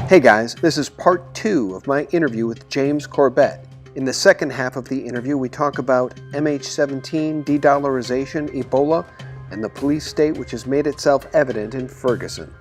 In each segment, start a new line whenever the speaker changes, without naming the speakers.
Hey guys, this is part 2 of my interview with James Corbett. In the second half of the interview, we talk about MH17, de-dollarization, Ebola, and the police state which has made itself evident in Ferguson.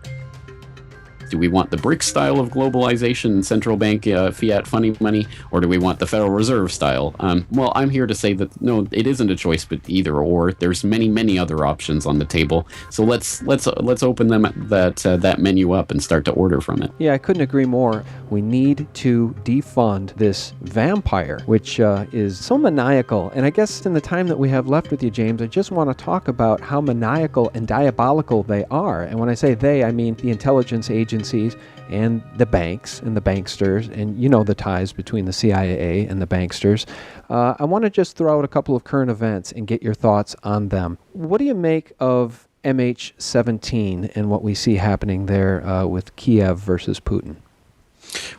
Do we want the BRIC style of globalization and central bank fiat funny money, or do we want the Federal Reserve style? Well, I'm here to say that no, it isn't a choice, but either or. There's many other options on the table. So let's open that menu up and start to order from it.
Yeah, I couldn't agree more. We need to defund this vampire, which is so maniacal. And I guess in the time that we have left with you, James, I just want to talk about how maniacal and diabolical they are. And when I say they, I mean the intelligence agencies and the banks and the banksters, and you know the ties between the CIA and the banksters. I want to just throw out a couple of current events and get your thoughts on them. What do you make of MH17 and what we see happening there with Kiev versus Putin?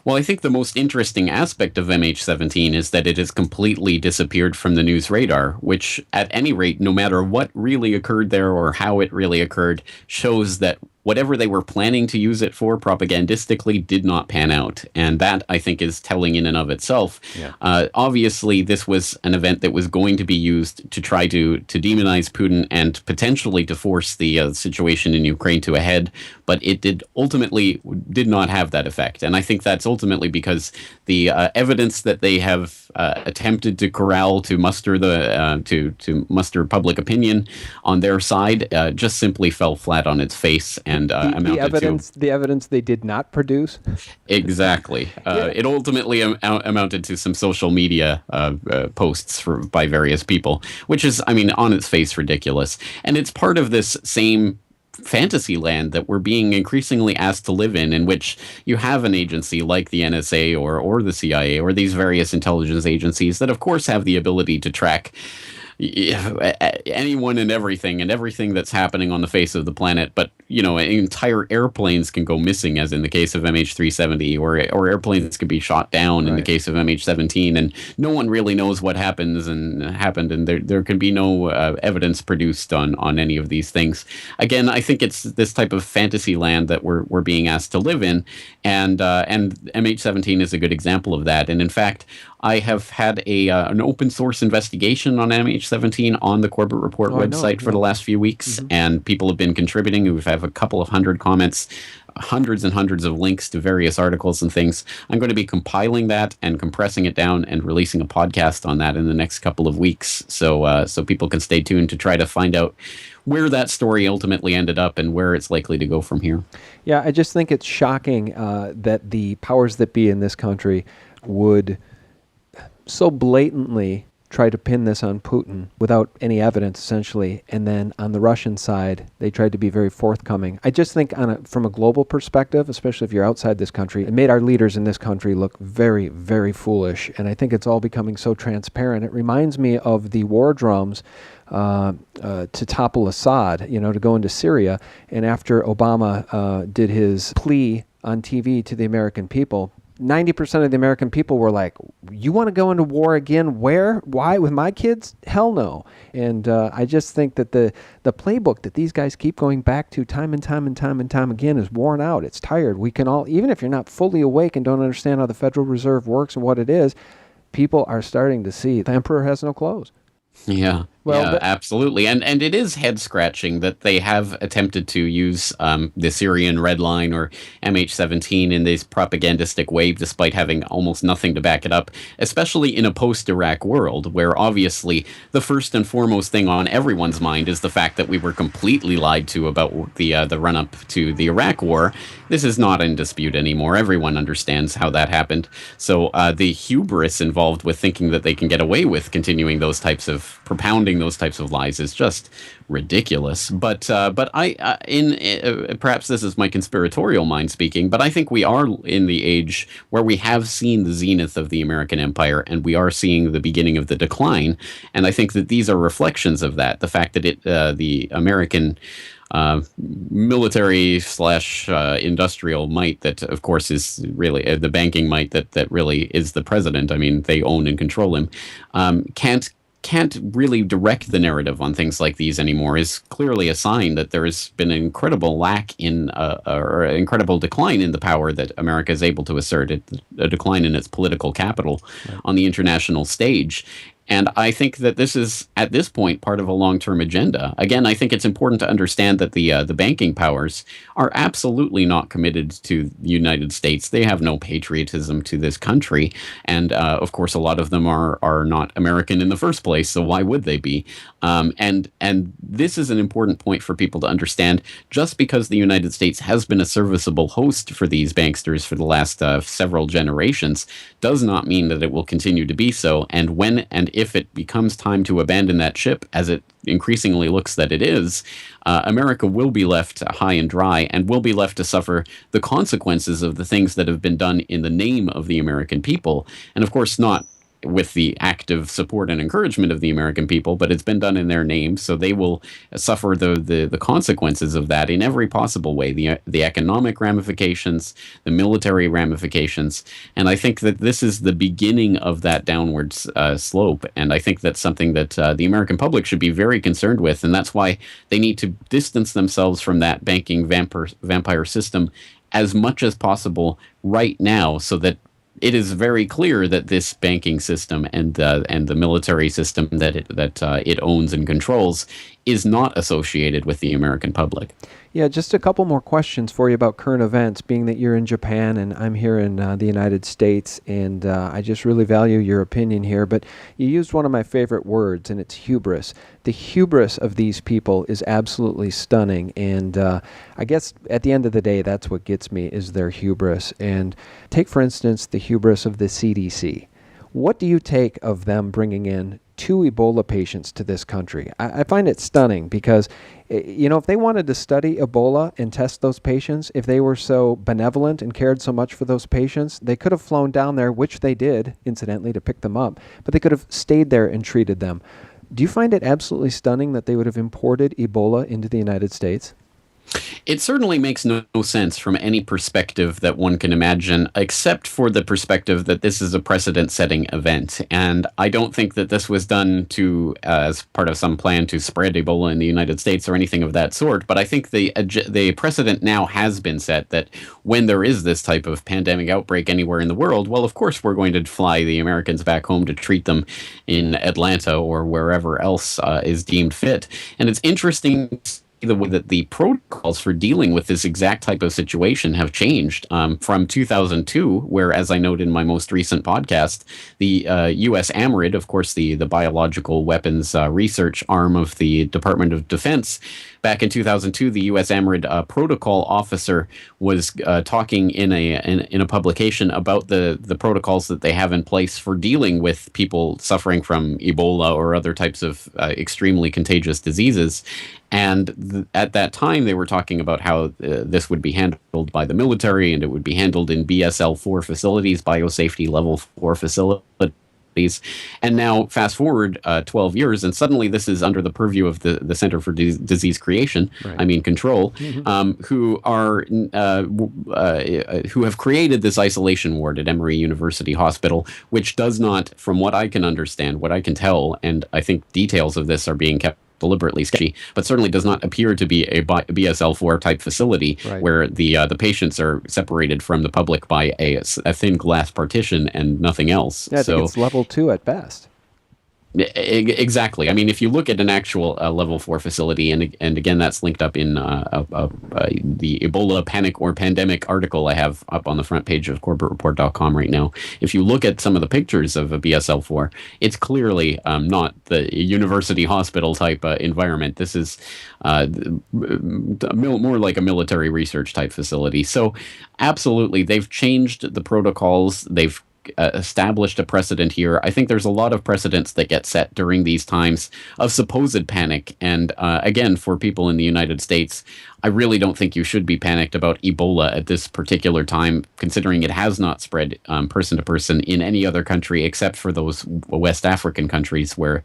Well, I think the most interesting aspect of MH17 is that it has completely disappeared from the news radar, which at any rate, no matter what really occurred there or how it really occurred, shows that whatever they were planning to use it for propagandistically did not pan out. And that, I think, is telling in and of itself. Yeah. Obviously, this was an event that was going to be used to try to demonize Putin and potentially to force the situation in Ukraine to a head. But it ultimately did not have that effect. And I think that's ultimately because the evidence that they have attempted to corral to muster to muster public opinion on their side just simply fell flat on its face. And
the evidence they did not produce?
Exactly. It ultimately amounted to some social media posts by various people, which is, I mean, on its face ridiculous. And it's part of this same fantasy land that we're being increasingly asked to live in which you have an agency like the NSA or the CIA or these various intelligence agencies that, of course, have the ability to track anyone and everything that's happening on the face of the planet. But, you know, entire airplanes can go missing, as in the case of MH370, or airplanes could be shot down in the case of MH17, and no one really knows what happened, and there can be no evidence produced on any of these things. Again, I think it's this type of fantasy land that we're being asked to live in, and MH17 is a good example of that. And in fact, I have had an open source investigation on MH17 on the Corbett Report website for the last few weeks, and people have been contributing. We've had a couple of hundred comments, hundreds and hundreds of links to various articles and things. I'm going to be compiling that and compressing it down and releasing a podcast on that in the next couple of weeks, so people can stay tuned to try to find out where that story ultimately ended up and where it's likely to go from here.
Yeah, I just think it's shocking that the powers that be in this country would so blatantly try to pin this on Putin without any evidence, essentially, and then on the Russian side, they tried to be very forthcoming. I just think from a global perspective, especially if you're outside this country, it made our leaders in this country look very, very foolish, and I think it's all becoming so transparent. It reminds me of the war drums to topple Assad, to go into Syria, and after Obama did his plea on TV to the American people, 90% of the American people were like, you want to go into war again? Where? Why? With my kids? Hell no. And I just think that the playbook that these guys keep going back to time and time again is worn out. It's tired. We can all, even if you're not fully awake and don't understand how the Federal Reserve works and what it is, people are starting to see the emperor has no clothes.
Yeah, absolutely. And it is head-scratching that they have attempted to use the Syrian Red Line or MH17 in this propagandistic way, despite having almost nothing to back it up, especially in a post-Iraq world, where obviously the first and foremost thing on everyone's mind is the fact that we were completely lied to about the run-up to the Iraq war. This is not in dispute anymore. Everyone understands how that happened. So the hubris involved with thinking that they can get away with continuing those types of propounding those types of lies is just ridiculous. But perhaps this is my conspiratorial mind speaking, but I think we are in the age where we have seen the zenith of the American empire, and we are seeing the beginning of the decline. And I think that these are reflections of that. The fact that the American military / industrial might that, of course, is really the banking might that really is the president. I mean, they own and control him. Can't can't really direct the narrative on things like these anymore is clearly a sign that there has been an incredible lack in or an incredible decline in the power that America is able to assert, a decline in its political capital on the international stage. And I think that this is, at this point, part of a long-term agenda. Again, I think it's important to understand that the banking powers are absolutely not committed to the United States. They have no patriotism to this country. And, of course, a lot of them are not American in the first place, so why would they be? And this is an important point for people to understand. Just because the United States has been a serviceable host for these banksters for the last several generations does not mean that it will continue to be so. And when and if it becomes time to abandon that ship, as it increasingly looks that it is, America will be left high and dry and will be left to suffer the consequences of the things that have been done in the name of the American people. And of course, not with the active support and encouragement of the American people, but it's been done in their name, so they will suffer the consequences of that in every possible way, the economic ramifications, the military ramifications, and I think that this is the beginning of that downward slope, and I think that's something that the American public should be very concerned with, and that's why they need to distance themselves from that banking vampire system as much as possible right now, so that it is very clear that this banking system and the military system that it owns and controls is not associated with the American public.
Yeah, just a couple more questions for you about current events, being that you're in Japan and I'm here in the United States, and I just really value your opinion here, but you used one of my favorite words, and it's hubris. The hubris of these people is absolutely stunning, and I guess at the end of the day, that's what gets me, is their hubris. And take, for instance, the hubris of the CDC. What do you take of them bringing in 2 Ebola patients to this country? I find it stunning because, if they wanted to study Ebola and test those patients, if they were so benevolent and cared so much for those patients, they could have flown down there, which they did, incidentally, to pick them up, but they could have stayed there and treated them. Do you find it absolutely stunning that they would have imported Ebola into the United States?
It certainly makes no sense from any perspective that one can imagine, except for the perspective that this is a precedent-setting event. And I don't think that this was done as part of some plan to spread Ebola in the United States or anything of that sort. But I think the precedent now has been set that when there is this type of pandemic outbreak anywhere in the world, well, of course, we're going to fly the Americans back home to treat them in Atlanta or wherever else is deemed fit. And it's interesting the way that the protocols for dealing with this exact type of situation have changed from 2002, where, as I noted in my most recent podcast, the U.S. AMRID, of course, the biological weapons research arm of the Department of Defense, back in 2002, the U.S. AMRID protocol officer was talking in a publication about the protocols that they have in place for dealing with people suffering from Ebola or other types of extremely contagious diseases. And at that time, they were talking about how this would be handled by the military, and it would be handled in BSL-4 facilities, biosafety level 4 facilities. And now, fast forward 12 years, and suddenly this is under the purview of the Center for Disease Creation, right. Control, who have created this isolation ward at Emory University Hospital, which does not, from what I can understand, what I can tell, and I think details of this are being kept deliberately sketchy, but certainly does not appear to be a BSL-4 type facility, right, where the patients are separated from the public by a thin glass partition and nothing else.
Yeah, I think it's level 2 at best.
Exactly. I mean, if you look at an actual level 4 facility, and again, that's linked up in the Ebola panic or pandemic article I have up on the front page of CorbettReport.com right now. If you look at some of the pictures of a BSL-4, it's clearly not the university hospital type environment. This is more like a military research type facility. So absolutely, they've changed the protocols. They've established a precedent here. I think there's a lot of precedents that get set during these times of supposed panic. And again, for people in the United States, I really don't think you should be panicked about Ebola at this particular time, considering it has not spread person to person in any other country except for those West African countries where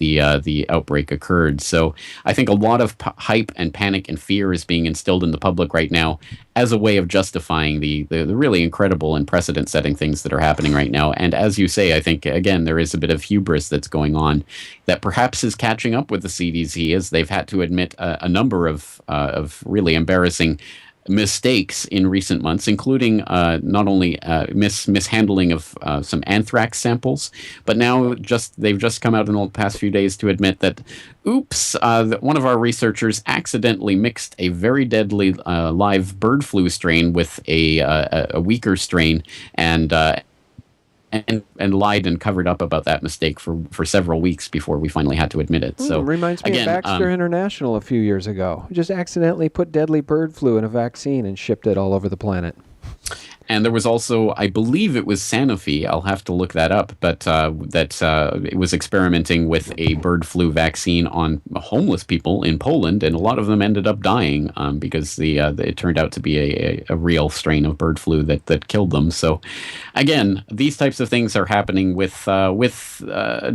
the outbreak occurred. So I think a lot of hype and panic and fear is being instilled in the public right now as a way of justifying the really incredible and precedent-setting things that are happening right now. And as you say, I think, again, there is a bit of hubris that's going on that perhaps is catching up with the CDC, as they've had to admit a number of really embarrassing mistakes in recent months, including not only mishandling of some anthrax samples, but now they've just come out in the past few days to admit that, oops, one of our researchers accidentally mixed a very deadly live bird flu strain with a weaker strain, and lied and covered up about that mistake for several weeks before we finally had to admit it. So
reminds me
again,
of Baxter International a few years ago. We just accidentally put deadly bird flu in a vaccine and shipped it all over the planet.
And there was also, I believe it was Sanofi, I'll have to look that up, but it was experimenting with a bird flu vaccine on homeless people in Poland, and a lot of them ended up dying because it turned out to be a real strain of bird flu that killed them. So, again, these types of things are happening with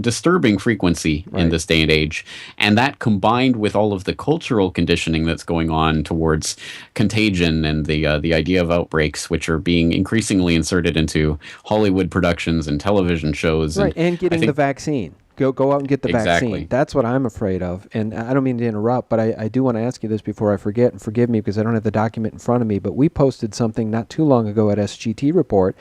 disturbing frequency in this day and age, and that combined with all of the cultural conditioning that's going on towards contagion and the idea of outbreaks, which are being increasingly inserted into Hollywood productions and television shows.
Right, and getting the vaccine. Go out and get the vaccine. That's what I'm afraid of. And I don't mean to interrupt, but I do want to ask you this before I forget, and forgive me because I don't have the document in front of me, but we posted something not too long ago at SGT Report.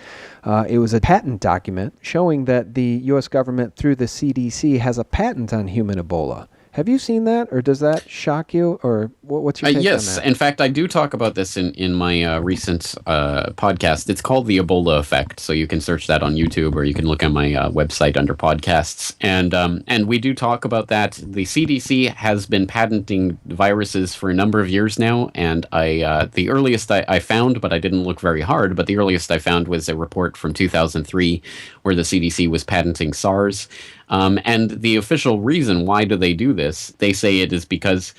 It was a patent document showing that the U.S. government, through the CDC, has a patent on human Ebola. Have you seen that, or does that shock you, or what's your take on that?
Yes, in fact, I do talk about this in my recent podcast. It's called The Ebola Effect, so you can search that on YouTube, or you can look on my website under podcasts. And we do talk about that. The CDC has been patenting viruses for a number of years now, and the earliest I found, but I didn't look very hard, but the earliest I found was a report from 2003 where the CDC was patenting SARS. And the official reason why do they do this, they say it is because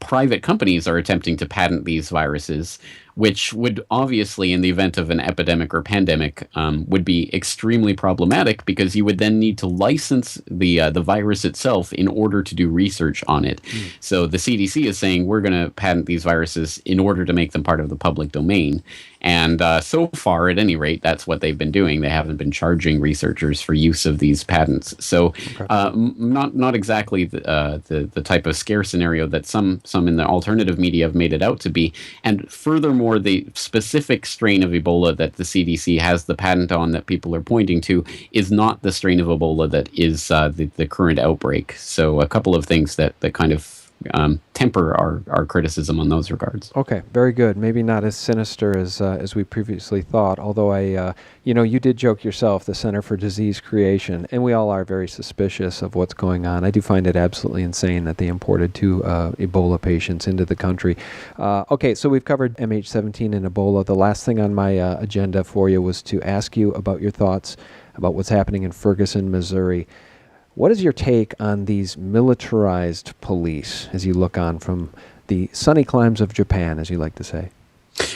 private companies are attempting to patent these viruses, which would obviously, in the event of an epidemic or pandemic, would be extremely problematic because you would then need to license the virus itself in order to do research on it. So the CDC is saying we're going to patent these viruses in order to make them part of the public domain. And so far, at any rate, that's what they've been doing. They haven't been charging researchers for use of these patents. So not exactly the type of scare scenario that some in the alternative media have made it out to be. And furthermore, the specific strain of Ebola that the CDC has the patent on that people are pointing to is not the strain of Ebola that is the current outbreak. So a couple of things that kind of temper our criticism on those regards.
Okay, very good. Maybe not as sinister as we previously thought, although you did joke yourself, the Center for Disease Creation, and we all are very suspicious of what's going on. I do find it absolutely insane that they imported 2 Ebola patients into the country. Okay, so we've covered MH17 and Ebola. The last thing on my agenda for you was to ask you about your thoughts about what's happening in Ferguson, Missouri. What is your take on these militarized police as you look on from the sunny climes of Japan, as you like to say?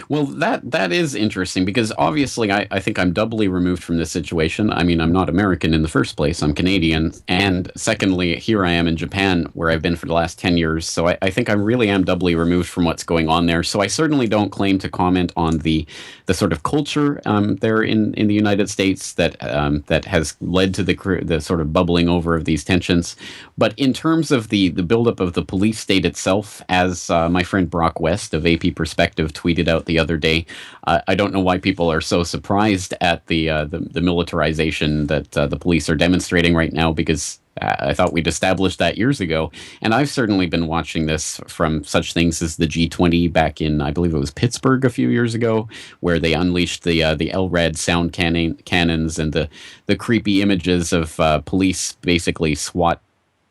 Well, that is interesting because obviously I think I'm doubly removed from this situation. I mean, I'm not American in the first place. I'm Canadian. And secondly, here I am in Japan where I've been for the last 10 years. So I think I really am doubly removed from what's going on there. So I certainly don't claim to comment on the sort of culture there in the United States that has led to the sort of bubbling over of these tensions. But in terms of the buildup of the police state itself, as my friend Brock West of AP Perspective tweeted out the other day, I don't know why people are so surprised at the militarization that the police are demonstrating right now, because I thought we'd established that years ago. And I've certainly been watching this from such things as the G20 back in, I believe it was Pittsburgh a few years ago, where they unleashed the LRAD sound cannons and the creepy images of police, basically SWAT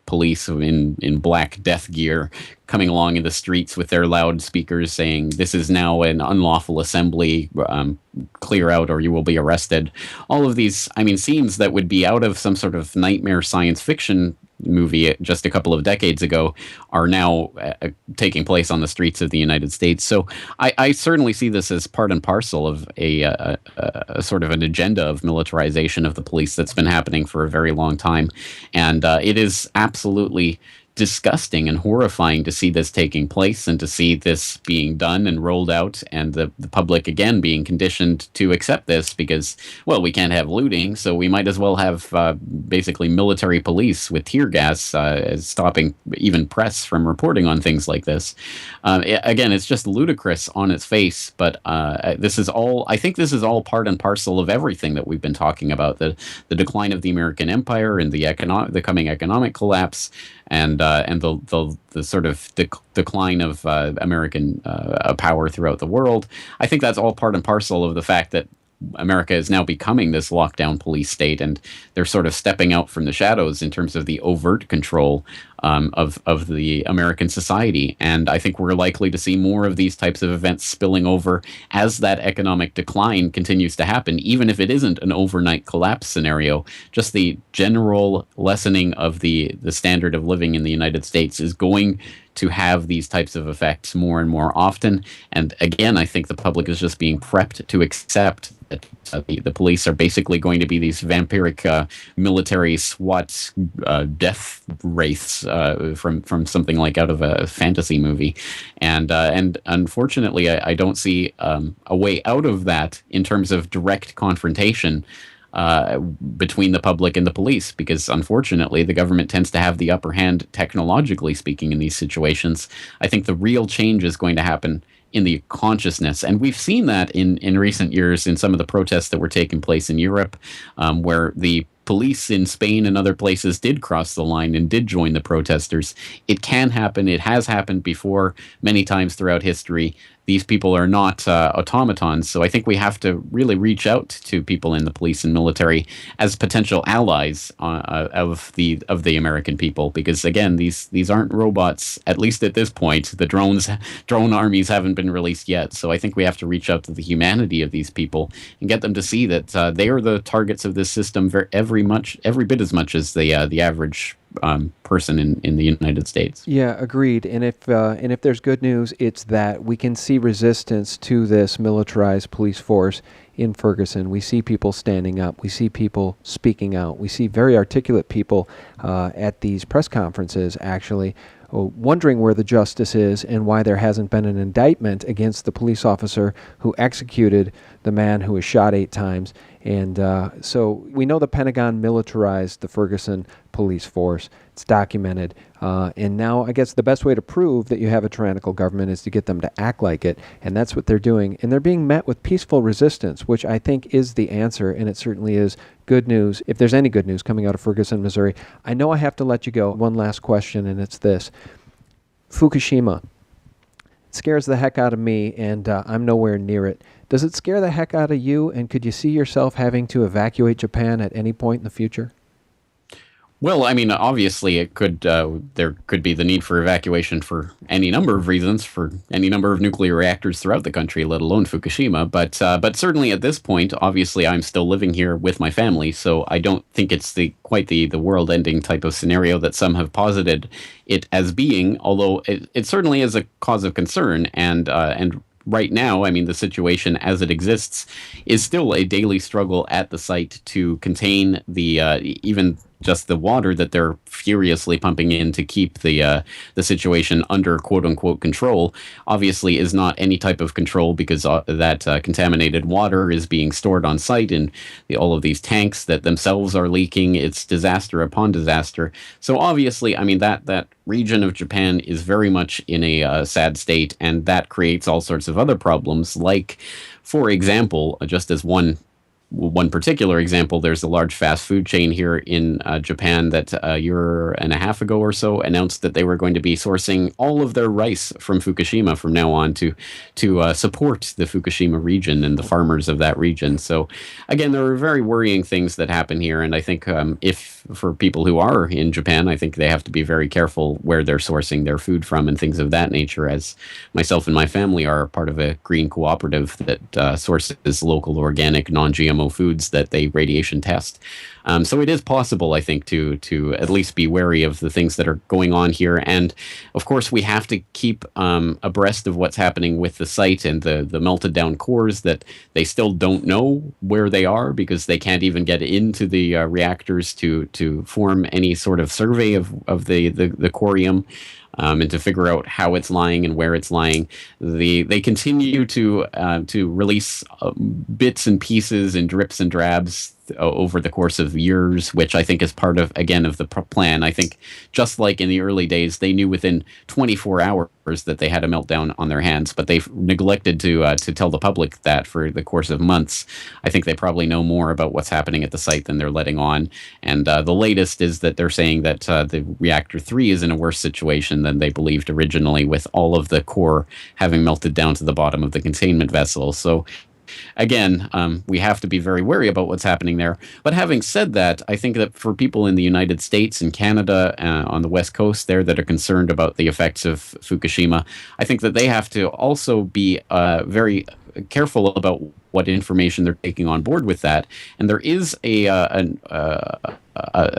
police in black death gear, coming along in the streets with their loudspeakers saying, "This is now an unlawful assembly, clear out or you will be arrested." All of these, scenes that would be out of some sort of nightmare science fiction movie just a couple of decades ago are now taking place on the streets of the United States. So I certainly see this as part and parcel of a sort of an agenda of militarization of the police that's been happening for a very long time. And it is absolutely disgusting and horrifying to see this taking place and to see this being done and rolled out, and the public again being conditioned to accept this because, well, we can't have looting, so we might as well have basically military police with tear gas stopping even press from reporting on things like this. Again, it's just ludicrous on its face, but this is all, I think this is all part and parcel of everything that we've been talking about, the decline of the American empire and the coming economic collapse, and the sort of decline of American power throughout the world. I think that's all part and parcel of the fact that America is now becoming this lockdown police state, and they're sort of stepping out from the shadows in terms of the overt control of the American society. And I think we're likely to see more of these types of events spilling over as that economic decline continues to happen, even if it isn't an overnight collapse scenario. Just the general lessening of the standard of living in the United States is going to have these types of effects more and more often. And again, I think the public is just being prepped to accept that the police are basically going to be these vampiric military SWAT death wraiths from something like out of a fantasy movie. And unfortunately, I don't see a way out of that in terms of direct confrontation between the public and the police, because unfortunately the government tends to have the upper hand technologically speaking in these situations. I think the real change is going to happen in the consciousness, and we've seen that in recent years in some of the protests that were taking place in Europe, where the police in Spain and other places did cross the line and did join the protesters. It can happen. It has happened before many times throughout history. These people are not automatons, so I think we have to really reach out to people in the police and military as potential allies of the American people, because again, these aren't robots. At least at this point, the drone armies haven't been released yet. So I think we have to reach out to the humanity of these people and get them to see that they are the targets of this system every bit as much as the average person in the United States.
Yeah, agreed. And if there's good news, it's that we can see resistance to this militarized police force in Ferguson. We see people standing up. We see people speaking out. We see very articulate people at these press conferences, actually, wondering where the justice is and why there hasn't been an indictment against the police officer who executed the man who was shot 8 times. And so we know the Pentagon militarized the Ferguson police force. It's documented. And now I guess the best way to prove that you have a tyrannical government is to get them to act like it. And that's what they're doing. And they're being met with peaceful resistance, which I think is the answer. And it certainly is good news, if there's any good news coming out of Ferguson, Missouri. I know I have to let you go. One last question, and it's this. Fukushima. It scares the heck out of me, and I'm nowhere near it. Does it scare the heck out of you, and could you see yourself having to evacuate Japan at any point in the future?
Well, I mean, obviously, it could. There could be the need for evacuation for any number of reasons, for any number of nuclear reactors throughout the country, let alone Fukushima. But certainly at this point, obviously, I'm still living here with my family, so I don't think it's quite the world-ending type of scenario that some have posited it as being. Although it certainly is a cause of concern, and right now, I mean, the situation as it exists is still a daily struggle at the site to contain the even just the water that they're furiously pumping in to keep the situation under quote-unquote control. Obviously is not any type of control, because that contaminated water is being stored on site in all of these tanks that themselves are leaking. It's disaster upon disaster. So obviously, I mean, that region of Japan is very much in a sad state, and that creates all sorts of other problems, like, for example, just as one particular example, there's a large fast food chain here in Japan that a year and a half ago or so announced that they were going to be sourcing all of their rice from Fukushima from now on to support the Fukushima region and the farmers of that region. So again, there are very worrying things that happen here, and I think if for people who are in Japan, I think they have to be very careful where they're sourcing their food from and things of that nature, as myself and my family are part of a green cooperative that sources local, organic, non-GMO GMO foods that they radiation test. So it is possible, I think, to at least be wary of the things that are going on here. And of course, we have to keep abreast of what's happening with the site and the melted down cores that they still don't know where they are, because they can't even get into the reactors to form any sort of survey of the corium. And to figure out how it's lying and where it's lying. They continue to release bits and pieces and drips and drabs over the course of years, which I think is part of, again, of the plan. I think just like in the early days, they knew within 24 hours that they had a meltdown on their hands, but they've neglected to tell the public that for the course of months. I think they probably know more about what's happening at the site than they're letting on. And the latest is that they're saying that the reactor 3 is in a worse situation than they believed originally, with all of the core having melted down to the bottom of the containment vessel. So again, we have to be very wary about what's happening there. But having said that, I think that for people in the United States and Canada on the West Coast there that are concerned about the effects of Fukushima, I think that they have to also be very careful about what information they're taking on board with that. And there is a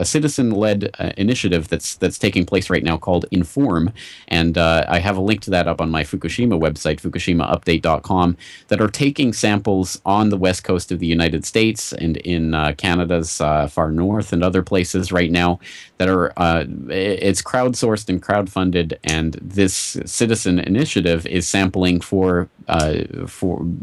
citizen-led initiative that's taking place right now called Inform, and I have a link to that up on my Fukushima website, fukushimaupdate.com, that are taking samples on the west coast of the United States and in Canada's far north and other places right now that are it's crowdsourced and crowdfunded, and this citizen initiative is sampling for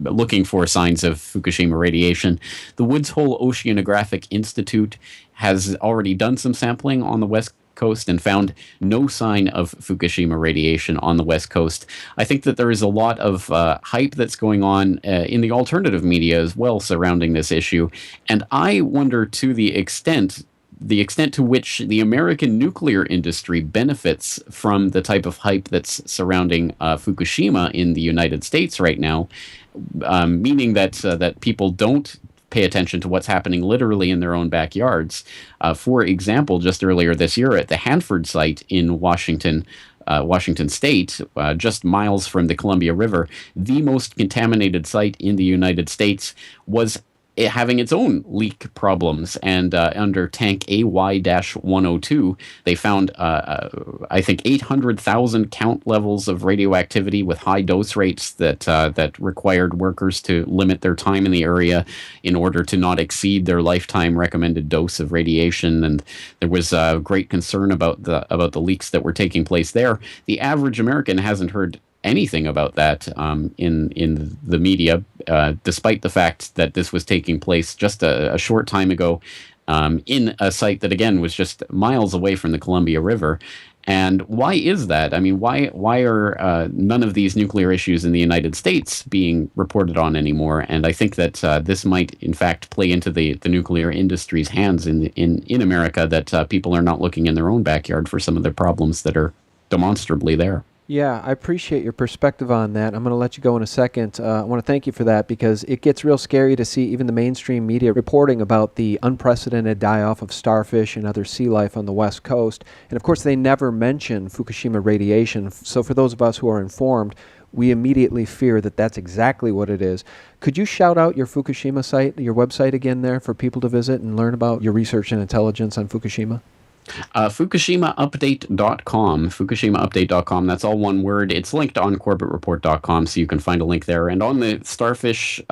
looking for signs of Fukushima radiation. The Woods Hole Oceanographic Institute has already done some sampling on the West Coast and found no sign of Fukushima radiation on the West Coast. I think that there is a lot of hype that's going on in the alternative media as well surrounding this issue. And I wonder to the extent to which the American nuclear industry benefits from the type of hype that's surrounding Fukushima in the United States right now, meaning that people don't pay attention to what's happening literally in their own backyards. For example, just earlier this year at the Hanford site in Washington State, just miles from the Columbia River, the most contaminated site in the United States, was having its own leak problems. And under tank AY-102, they found, I think, 800,000 count levels of radioactivity with high dose rates that required workers to limit their time in the area in order to not exceed their lifetime recommended dose of radiation. And there was great concern about the leaks that were taking place there. The average American hasn't heard anything about that in the media, despite the fact that this was taking place just a short time ago in a site that, again, was just miles away from the Columbia River. And why is that? I mean, why are none of these nuclear issues in the United States being reported on anymore? And I think that this might, in fact, play into the nuclear industry's hands in America, that people are not looking in their own backyard for some of the problems that are demonstrably there.
Yeah, I appreciate your perspective on that. I'm going to let you go in a second. I want to thank you for that, because it gets real scary to see even the mainstream media reporting about the unprecedented die-off of starfish and other sea life on the West Coast. And of course, they never mention Fukushima radiation. So for those of us who are informed, we immediately fear that that's exactly what it is. Could you shout out your Fukushima site, your website again there, for people to visit and learn about your research and intelligence on Fukushima? FukushimaUpdate.com. FukushimaUpdate.com. That's all one word. It's linked on CorbettReport.com, so you can find a link there. And on the starfish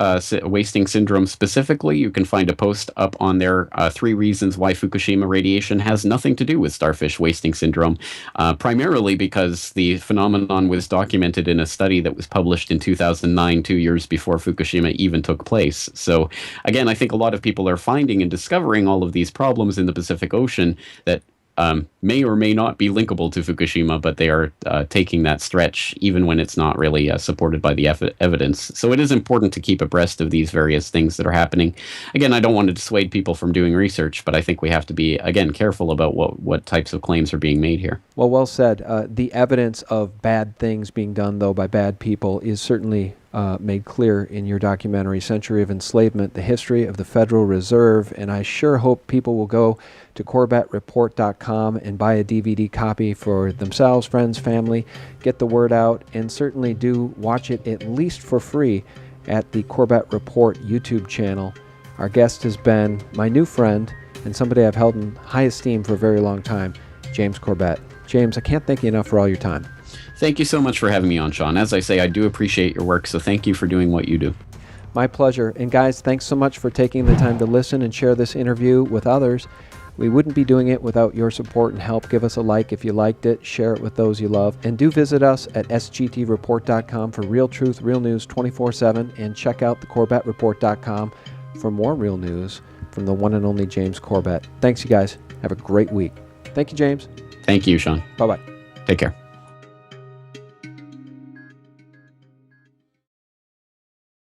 wasting syndrome specifically, you can find a post up on there, 3 reasons why Fukushima radiation has nothing to do with starfish wasting syndrome, primarily because the phenomenon was documented in a study that was published in 2009, 2 years before Fukushima even took place. So, again, I think a lot of people are finding and discovering all of these problems in the Pacific Ocean that may or may not be linkable to Fukushima, but they are taking that stretch even when it's not really supported by the evidence. So it is important to keep abreast of these various things that are happening. Again, I don't want to dissuade people from doing research, but I think we have to be, again, careful about what types of claims are being made here. Well said. The evidence of bad things being done, though, by bad people is certainly made clear in your documentary, Century of Enslavement, The History of the Federal Reserve, and I sure hope people will go to CorbettReport.com and buy a DVD copy for themselves, friends, family, get the word out, and certainly do watch it at least for free at the Corbett Report YouTube channel. Our guest has been my new friend and somebody I've held in high esteem for a very long time, James Corbett. James, I can't thank you enough for all your time.
Thank you so much for having me on, Sean. As I say, I do appreciate your work, so thank you for doing what you do.
My pleasure. And guys, thanks so much for taking the time to listen and share this interview with others. We wouldn't be doing it without your support and help. Give us a like if you liked it, share it with those you love, and do visit us at sgtreport.com for real truth, real news 24/7, and check out thecorbettreport.com for more real news from the one and only James Corbett. Thanks, you guys. Have a great week. Thank you, James.
Thank you, Sean.
Bye-bye.
Take care.